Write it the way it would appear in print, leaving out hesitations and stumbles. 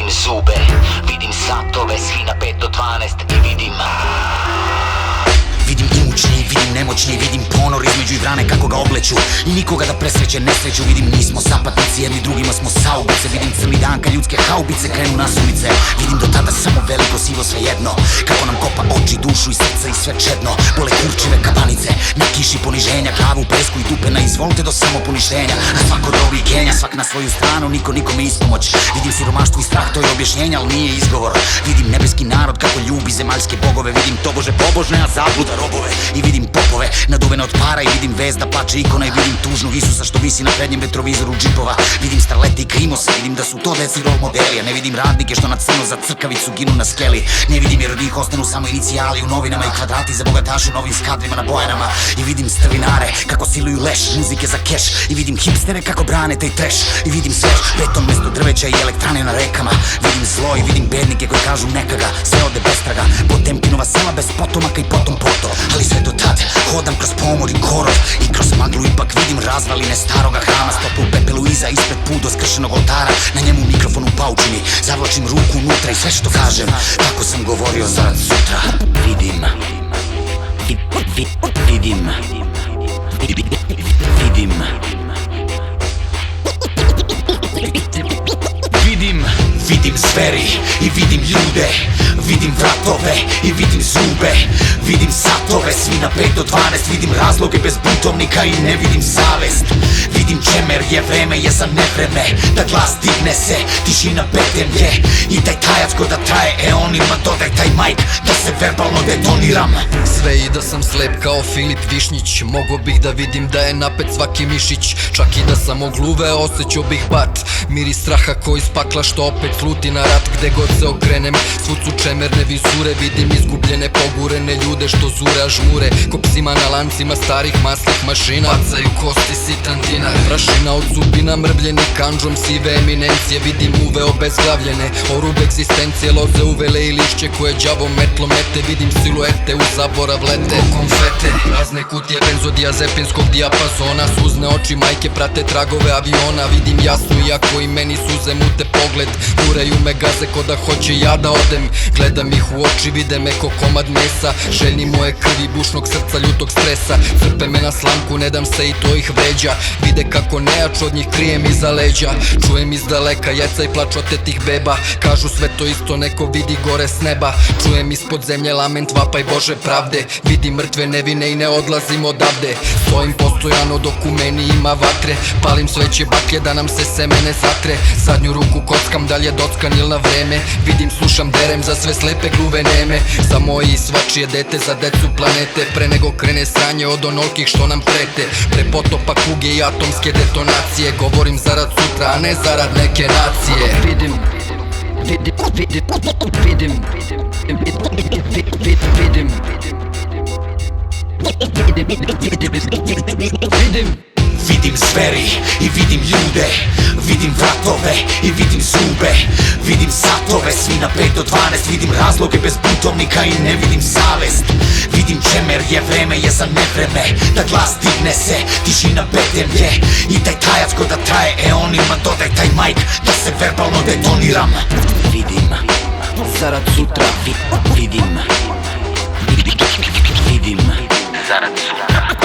vidim zube, vidim satove, svi na 5 do 12 i vidim imućni, vidim nemoćni, vidim ponor između i vrane kako ga obleću i nikoga da presreće nesreću. Vidim nismo sapatnici, jedni drugima smo saubice. Vidim crni dan kad ljudske haubice krenu nasumice. Vidim do tada samo veliko sivo svejedno, kako nam kopa oči, dušu i srce i sve čedno. Bole kurčive kabanice, na kiši poniženja, glavu u pesku i dupe na izvolite do samoponištenja. A svako dobi i genja, svak na svoju stranu, niko nikome ispomoć. Vidim siromaštvo i strah, to je objašnjenje, ali nije izgovor. Vidim nebeski narod kako ljubi zemaljske bogove. Vidim tobože pobožne, a zabluda robove. I vidim popove naduvene od para i vidim vez da plače ikona. I vidim tužnog Isusa što visi na prednjem retrovizoru džipova. Vidim starlete i krimose, vidim da su to deci rol modeli. A ne vidim radnike što na crno za crkavicu ginu na skeli. Ne vidim jer od njih ostanu samo inicijali u novinama i kvadrati za bogatašu u novim skadrima na bojanama. I vidim strvinare kako siluju leš, muzike za keš. I vidim hipstere kako brane taj treš. I vidim svež, beton mesto drveća i elektrane na rekama. Vidim zlo i vidim bednike koji kažu neka ga, sve ode bez traga. Potemkinova sela bez potomaka i potom poto. Ali sve do tad hodam kroz pomor i korov i kroz maglu ipak vidim razvaline staroga hrama. Stopu u pepelu iza ispred pudo skršenog oltara, na njemu mikrofon u paučini. Zavlačim ruku unutra i sve što kažem tako sam govorio zarad sutra. Vidim Vidim zveri i vidim ljude, vidim vratove i vidim zube. Vidim satove, svi na 5 do 12. Vidim razloge bez buntovnika i ne vidim savest. Vidim čemer je, vreme je za nevreme, da glas digne se, tišina betem je. I taj tajac ko da traje eonima, dodaj taj majk da se verbalno detoniram. Sve i da sam slep kao Filip Višnjić, mogo bih da vidim da je napet svaki mišić. Čak i da sam ogluve, osjećao bih bat miris straha koji iz pakla što opet sluti na rat. Gde god se okrenem, svud su čemerne vizure. Vidim izgubljene, pogurene ljude što zure, a žmure ko psima na lancima starih masnih mašina. Bacaju kosti sitan dinar, prašina od zubina, mrvljeni kanđom sive eminencije. Vidim uve obezglavljene, orub egzistencije, loze uvele i lišće koje đavom metlom mete. Vidim siluete u zaborav lete, konfete, razne kutije benzodiazepinskog dijapazona. Suzne oči majke prate tragove aviona. Vidim jasno iako i meni suze mute pogled, guraju me gaze ko da hoće ja da odem. Gledam ih u oči, vide me ko komad mesa, željni moje krvi, bušnog srca, ljutog stresa. Crpe me na slamku, ne dam se i to ih vređa. Vide kako nejač od njih krijem iza leđa. Čujem iz daleka jeca i plač otetih beba. Kažu sve to isto, neko vidi gore s neba. Čujem ispod zemlje lament, vapaj Bože pravde. Vidim mrtve nevine i ne odlazim odavde. Stojim postojano dok u meni ima vatre. Palim sveće baklje da nam se seme ne zatre. Zadnju ruku kockam, da li je dockan il na vreme. Vidim, slušam, derem za sve slepe gluve neme. Za moje i svačije dete, za decu planete. Pre nego krene sranje od onolkih što nam prete. Pre potopa kuge i atomske detonacije. Govorim zarad sutra, a ne zarad neke nacije. Vidim Vidim zveri i vidim ljude, vidim vratove i vidim zube. Vidim satove, svi na 5 do 12. Vidim razloge bez buntovnika i ne vidim savest. Vidim čemer je, vreme je za nevreme, da glas digne se, tišina betem je. I taj tajac ko da traje eonima, dodaj taj majk da se verbalno detoniram. Vidim zarad sutra, vidim zarad sutra.